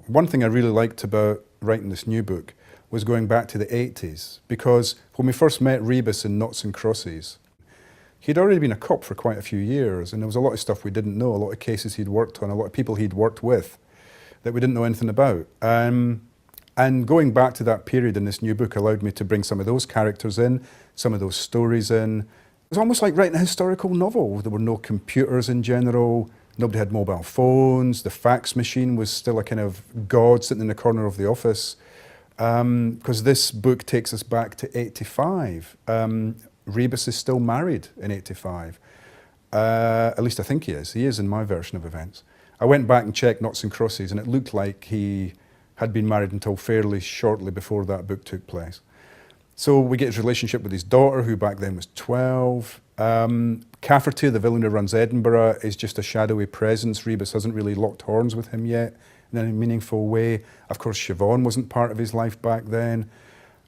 One thing I really liked about writing this new book was going back to the 80s, because when we first met Rebus in Noughts and Crosses, he'd already been a cop for quite a few years, and there was a lot of stuff we didn't know, a lot of cases he'd worked on, a lot of people he'd worked with that we didn't know anything about. And going back to that period in this new book allowed me to bring some of those characters in, some of those stories in. It was almost like writing a historical novel. There were no computers in general, nobody had mobile phones, the fax machine was still a kind of god sitting in the corner of the office. Because this book takes us back to 85. Rebus is still married in 85. At least I think he is. He is in my version of events. I went back and checked Noughts and Crosses, and it looked like he had been married until fairly shortly before that book took place. So we get his relationship with his daughter, who back then was 12. Cafferty, the villain who runs Edinburgh, is just a shadowy presence. Rebus hasn't really locked horns with him yet in any meaningful way. Of course, Siobhan wasn't part of his life back then.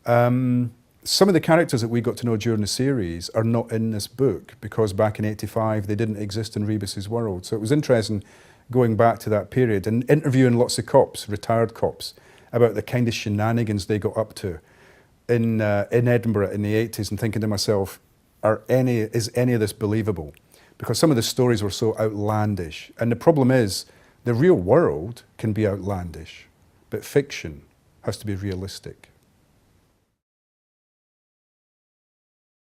Some of the characters that we got to know during the series are not in this book, because back in 85 they didn't exist in Rebus's world. So it was interesting going back to that period and interviewing lots of cops, retired cops, about the kind of shenanigans they got up to in Edinburgh in the 80s, and thinking to myself, is any of this believable? Because some of the stories were so outlandish. And the problem is, the real world can be outlandish, but fiction has to be realistic.